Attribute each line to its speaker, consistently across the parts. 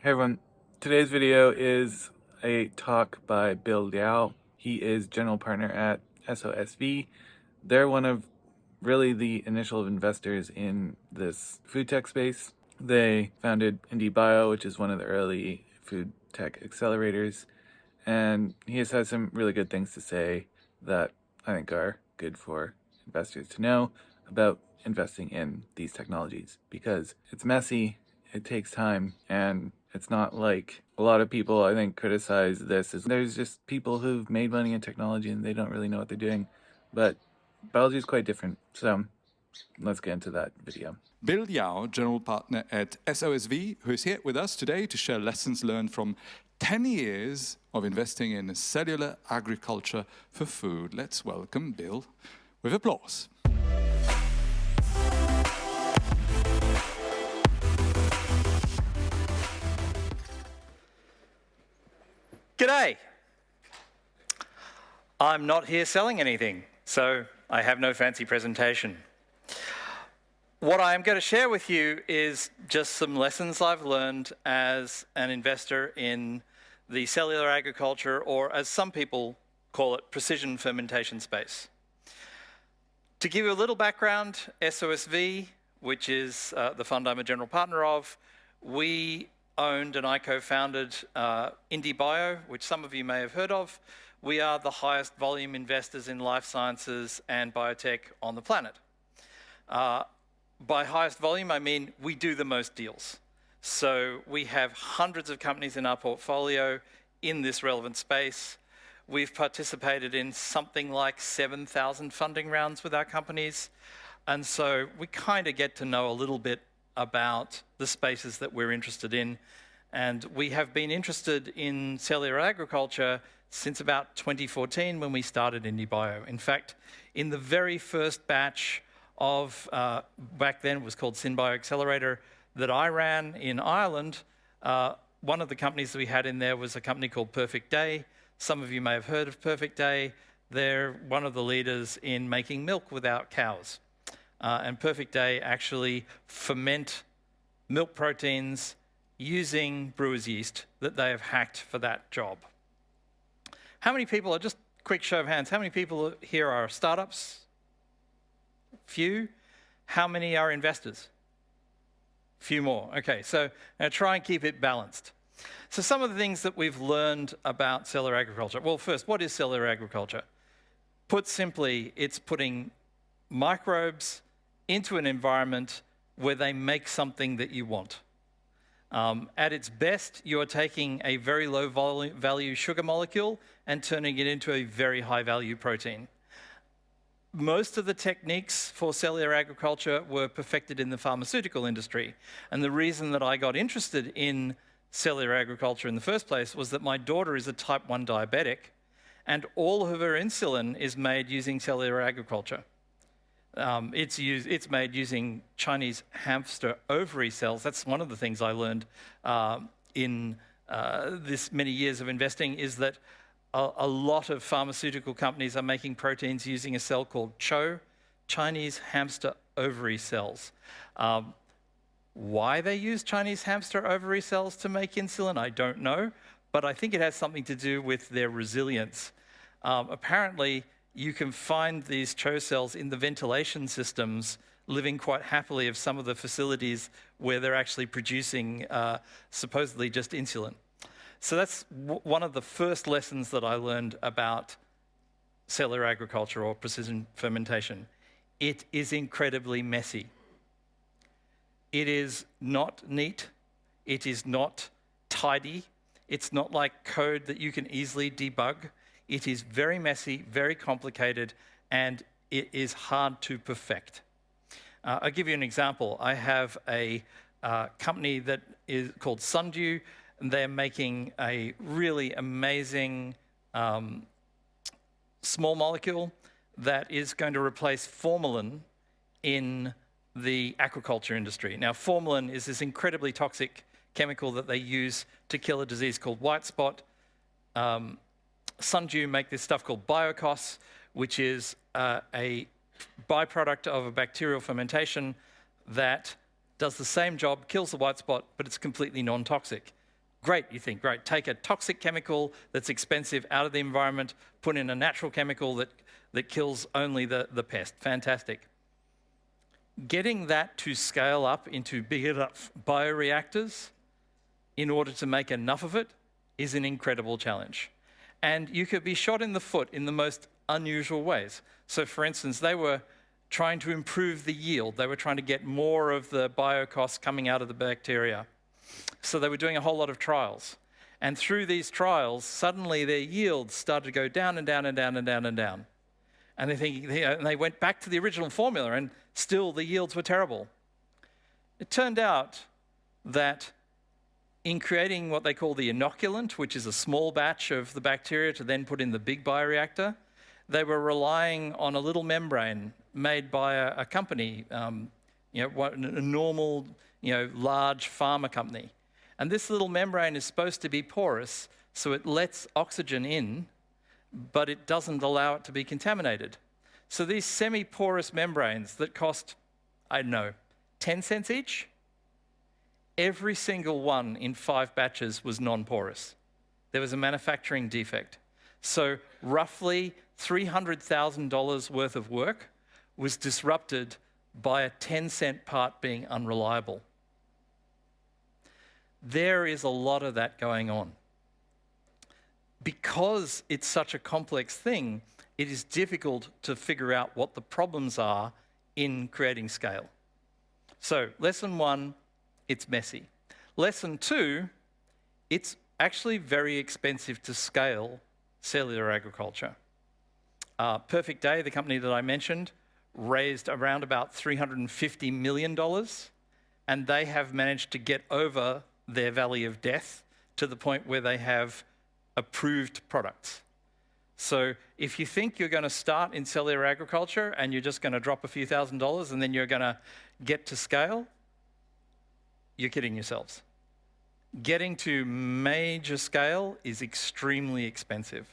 Speaker 1: Hey everyone, today's video is a talk by Bill Liao. He is general partner at SOSV. They're one of really the initial investors in this food tech space. They founded IndieBio, which is one of the early food tech accelerators, and he has had some really good things to say that I think are good for investors to know about investing in these technologies, because it's messy, it takes time, and it's not like a lot of people, I think, criticize this as there's just people who've made money in technology and they don't really know what they're doing. But biology is quite different. So let's get into that video.
Speaker 2: Bill Liao, general partner at SOSV, who is here with us today to share lessons learned from 10 years of investing in cellular agriculture for food. Let's welcome Bill with applause.
Speaker 3: G'day. I'm not here selling anything, so I have no fancy presentation. What I'm going to share with you is just some lessons I've learned as an investor in the cellular agriculture, or as some people call it, precision fermentation space. To give you a little background, SOSV, which is the fund I'm a general partner of, we owned and I co-founded IndieBio, which some of you may have heard of. We are the highest volume investors in life sciences and biotech on the planet. By highest volume, I mean we do the most deals. So we have hundreds of companies in our portfolio in this relevant space. We've participated in something like 7,000 funding rounds with our companies. And so we kind of get to know a little bit about the spaces that we're interested in. And we have been interested in cellular agriculture since about 2014 when we started IndieBio. In fact, in the very first batch of, back then it was called SynBio Accelerator, that I ran in Ireland, one of the companies that we had in there was a company called Perfect Day. Some of you may have heard of Perfect Day. They're one of the leaders in making milk without cows. And Perfect Day actually ferment milk proteins using brewer's yeast that they have hacked for that job. How many people, just quick show of hands, how many people here are startups? Few. How many are investors? Few more. Okay, so now try and keep it balanced. So some of the things that we've learned about cellular agriculture. Well, first, what is cellular agriculture? Put simply, it's putting microbes into an environment where they make something that you want. At its best, you are taking a very low value sugar molecule and turning it into a very high value protein. Most of the techniques for cellular agriculture were perfected in the pharmaceutical industry. And the reason that I got interested in cellular agriculture in the first place was that my daughter is a type 1 diabetic, and all of her insulin is made using cellular agriculture. It's made using Chinese hamster ovary cells. That's one of the things I learned in this many years of investing, is that a lot of pharmaceutical companies are making proteins using a cell called CHO, Chinese hamster ovary cells. Why they use Chinese hamster ovary cells to make insulin, I don't know, but I think it has something to do with their resilience. Apparently, you can find these CHO cells in the ventilation systems living quite happily of some of the facilities where they're actually producing supposedly just insulin. So that's one of the first lessons that I learned about cellular agriculture or precision fermentation. It is incredibly messy. It is not neat. It is not tidy. It's not like code that you can easily debug. It is very messy, very complicated, and it is hard to perfect. I'll give you an example. I have a company that is called Sundew, and they're making a really amazing small molecule that is going to replace formalin in the aquaculture industry. Now, formalin is this incredibly toxic chemical that they use to kill a disease called white spot. Sundew make this stuff called biocos, which is a byproduct of a bacterial fermentation that does the same job, kills the white spot, but it's completely non-toxic. Great, you think, great. Take a toxic chemical that's expensive out of the environment, put in a natural chemical that kills only the pest. Fantastic. Getting that to scale up into big enough bioreactors in order to make enough of it is an incredible challenge. And you could be shot in the foot in the most unusual ways. So for instance, they were trying to improve the yield. They were trying to get more of the biocosts coming out of the bacteria. So they were doing a whole lot of trials. And through these trials, suddenly their yields started to go down and down and down and down and down. And they went back to the original formula, and still the yields were terrible. It turned out that in creating what they call the inoculant, which is a small batch of the bacteria to then put in the big bioreactor, they were relying on a little membrane made by a company, a normal, large pharma company. And this little membrane is supposed to be porous, so it lets oxygen in, but it doesn't allow it to be contaminated. So these semi-porous membranes that cost, 10 cents each, every single one in 5 batches was non-porous. There was a manufacturing defect. So roughly $300,000 worth of work was disrupted by a 10-cent part being unreliable. There is a lot of that going on. Because it's such a complex thing, it is difficult to figure out what the problems are in creating scale. So lesson 1, it's messy. Lesson 2, it's actually very expensive to scale cellular agriculture. Perfect Day, the company that I mentioned, raised around about $350 million, and they have managed to get over their valley of death to the point where they have approved products. So if you think you're going to start in cellular agriculture and you're just going to drop a few $1,000s and then you're going to get to scale, you're kidding yourselves. Getting to major scale is extremely expensive,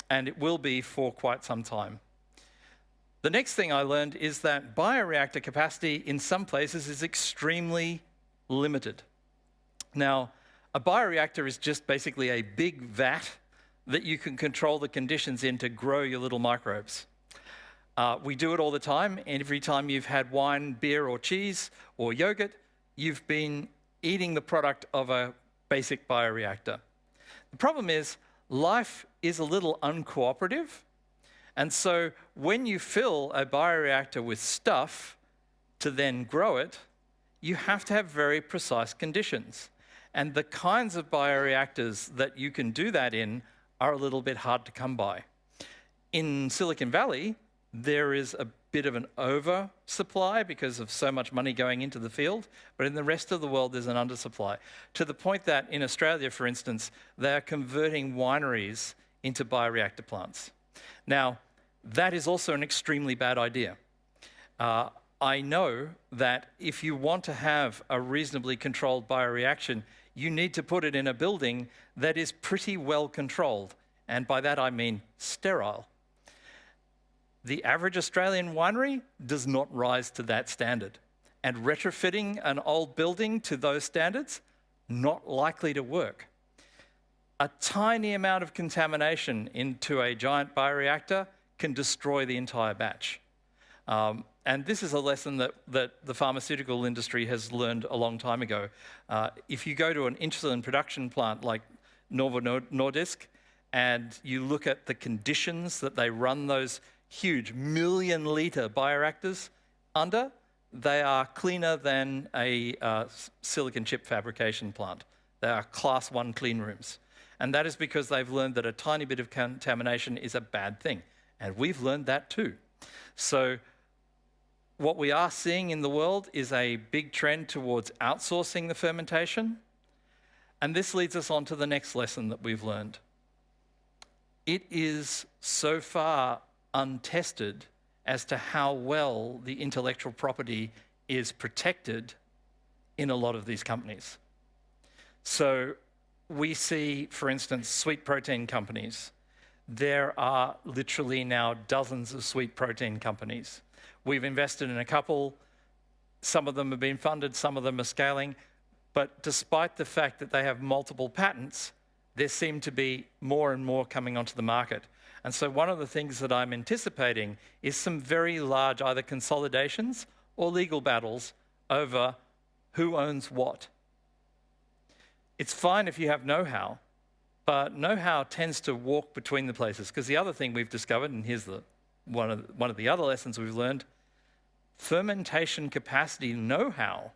Speaker 3: and it will be for quite some time. The next thing I learned is that bioreactor capacity in some places is extremely limited. Now, a bioreactor is just basically a big vat that you can control the conditions in to grow your little microbes. We do it all the time. Every time you've had wine, beer, or cheese, or yogurt, you've been eating the product of a basic bioreactor. The problem is, life is a little uncooperative. And so when you fill a bioreactor with stuff to then grow it, you have to have very precise conditions. And the kinds of bioreactors that you can do that in are a little bit hard to come by. In Silicon Valley, there is a bit of an oversupply because of so much money going into the field, but in the rest of the world, there's an undersupply. To the point that in Australia, for instance, they are converting wineries into bioreactor plants. Now, that is also an extremely bad idea. I know that if you want to have a reasonably controlled bioreaction, you need to put it in a building that is pretty well controlled. And by that I mean sterile. The average Australian winery does not rise to that standard. And retrofitting an old building to those standards, not likely to work. A tiny amount of contamination into a giant bioreactor can destroy the entire batch. And this is a lesson that the pharmaceutical industry has learned a long time ago. If you go to an insulin production plant like Novo Nordisk and you look at the conditions that they run those huge million-litre bioreactors under, they are cleaner than a silicon chip fabrication plant. They are class 1 clean rooms. And that is because they've learned that a tiny bit of contamination is a bad thing. And we've learned that too. So what we are seeing in the world is a big trend towards outsourcing the fermentation. And this leads us on to the next lesson that we've learned. It is so far untested as to how well the intellectual property is protected in a lot of these companies. So we see, for instance, sweet protein companies. There are literally now dozens of sweet protein companies. We've invested in a couple. Some of them have been funded, some of them are scaling. But despite the fact that they have multiple patents, there seem to be more and more coming onto the market. And so one of the things that I'm anticipating is some very large either consolidations or legal battles over who owns what. It's fine if you have know-how, but know-how tends to walk between the places. Because the other thing we've discovered, and here's one of the other lessons we've learned, fermentation capacity know-how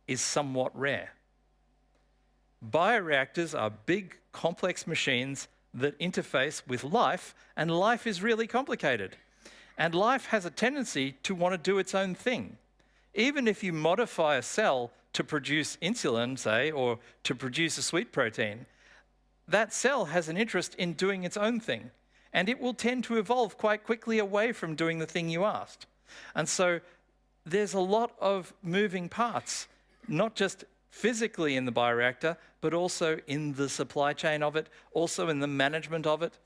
Speaker 3: is somewhat rare. Bioreactors are big, complex machines that interface with life, and life is really complicated. And life has a tendency to want to do its own thing. Even if you modify a cell to produce insulin, say, or to produce a sweet protein, that cell has an interest in doing its own thing. And it will tend to evolve quite quickly away from doing the thing you asked. And so there's a lot of moving parts, not just physically in the bioreactor, but also in the supply chain of it, also in the management of it.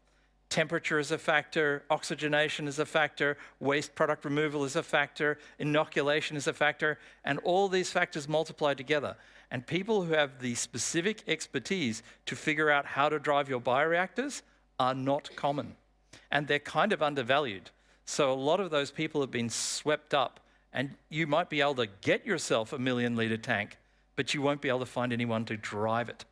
Speaker 3: Temperature is a factor, oxygenation is a factor, waste product removal is a factor, inoculation is a factor, and all these factors multiply together. And people who have the specific expertise to figure out how to drive your bioreactors are not common. And they're kind of undervalued. So a lot of those people have been swept up, and you might be able to get yourself a 1 million litre tank, but you won't be able to find anyone to drive it.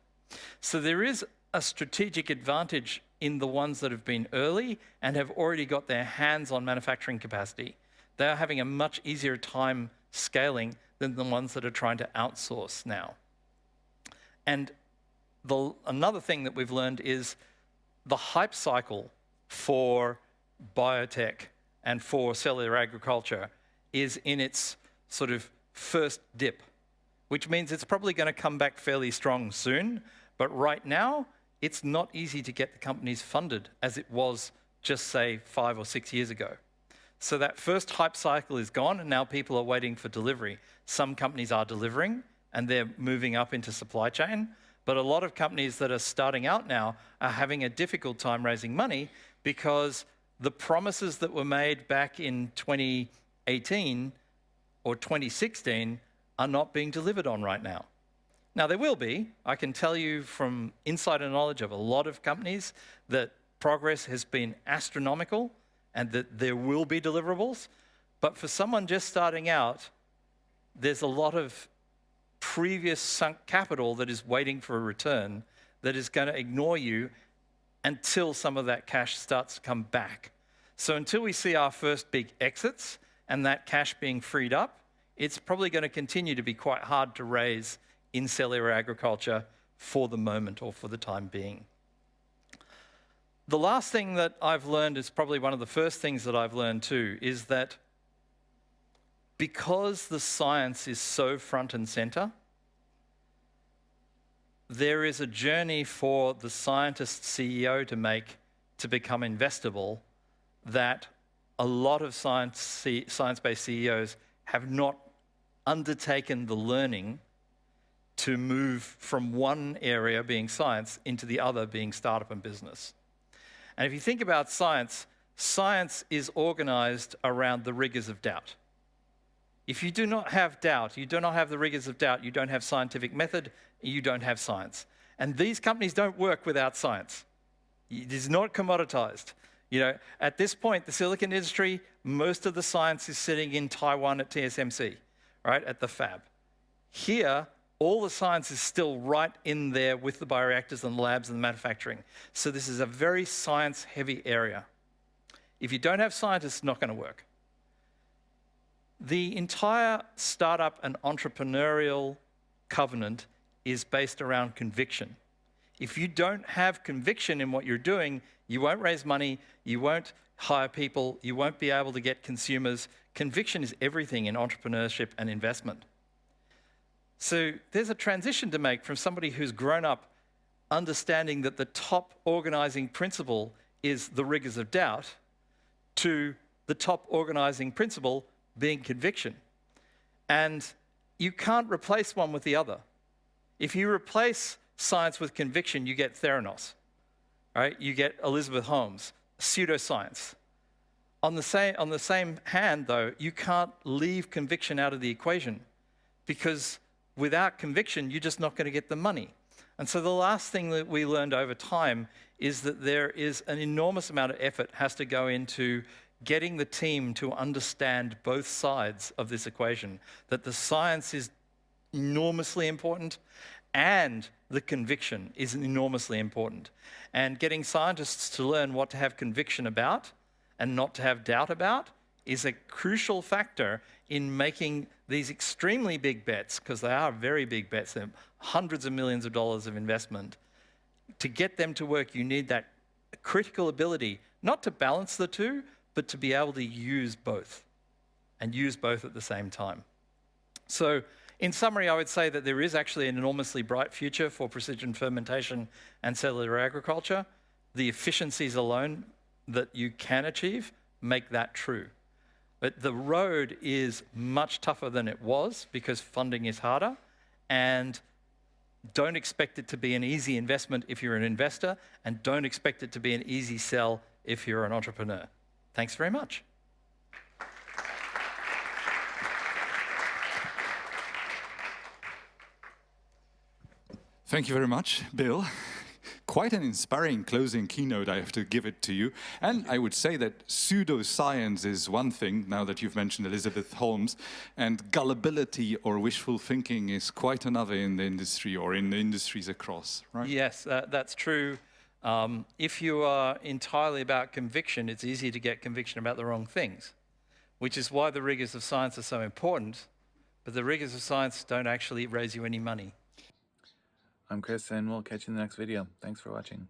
Speaker 3: So there is a strategic advantage in the ones that have been early and have already got their hands on manufacturing capacity. They are having a much easier time scaling than the ones that are trying to outsource now. And another thing that we've learned is the hype cycle for biotech and for cellular agriculture is in its sort of first dip, which means it's probably going to come back fairly strong soon. But right now, it's not easy to get the companies funded as it was just, say, 5 or 6 years ago. So that first hype cycle is gone, and now people are waiting for delivery. Some companies are delivering, and they're moving up into supply chain. But a lot of companies that are starting out now are having a difficult time raising money because the promises that were made back in 2018 or 2016 are not being delivered on right now. Now, there will be. I can tell you from insider knowledge of a lot of companies that progress has been astronomical and that there will be deliverables. But for someone just starting out, there's a lot of previous sunk capital that is waiting for a return that is going to ignore you until some of that cash starts to come back. So until we see our first big exits and that cash being freed up, it's probably going to continue to be quite hard to raise in cellular agriculture for the moment or for the time being. The last thing that I've learned is probably one of the first things that I've learned too, is that because the science is so front and center, there is a journey for the scientist CEO to make to become investable that a lot of science-based CEOs have not undertaken the learning to move from one area, being science, into the other, being startup and business. And if you think about science, science is organized around the rigors of doubt. If you do not have doubt, you do not have the rigors of doubt, you don't have scientific method, you don't have science. And these companies don't work without science. It is not commoditized. You know, at this point, the silicon industry, most of the science is sitting in Taiwan at TSMC, right, at the fab. Here, all the science is still right in there with the bioreactors and the labs and the manufacturing. So this is a very science-heavy area. If you don't have scientists, it's not going to work. The entire startup and entrepreneurial covenant is based around conviction. If you don't have conviction in what you're doing, you won't raise money, you won't hire people, you won't be able to get consumers. Conviction is everything in entrepreneurship and investment. So there's a transition to make from somebody who's grown up understanding that the top organizing principle is the rigors of doubt to the top organizing principle being conviction. And you can't replace one with the other. If you replace science with conviction, you get Theranos, right? You get Elizabeth Holmes, pseudoscience. On the same hand, though, you can't leave conviction out of the equation because without conviction, you're just not going to get the money. And so the last thing that we learned over time is that there is an enormous amount of effort has to go into getting the team to understand both sides of this equation, that the science is enormously important and the conviction is enormously important. And getting scientists to learn what to have conviction about and not to have doubt about is a crucial factor in making these extremely big bets, because they are very big bets, they're hundreds of millions of dollars of investment. To get them to work, you need that critical ability, not to balance the two, but to be able to use both, and use both at the same time. So in summary, I would say that there is actually an enormously bright future for precision fermentation and cellular agriculture. The efficiencies alone that you can achieve make that true. But the road is much tougher than it was because funding is harder, and don't expect it to be an easy investment if you're an investor, and don't expect it to be an easy sell if you're an entrepreneur. Thanks very much.
Speaker 2: Thank you very much, Bill. Quite an inspiring closing keynote, I have to give it to you. And I would say that pseudoscience is one thing, now that you've mentioned Elizabeth Holmes, and gullibility or wishful thinking is quite another in the industry or in the industries across, right?
Speaker 3: Yes, that's true. If you are entirely about conviction, it's easy to get conviction about the wrong things, which is why the rigors of science are so important. But the rigors of science don't actually raise you any money.
Speaker 1: I'm Chris, and we'll catch you in the next video. Thanks for watching.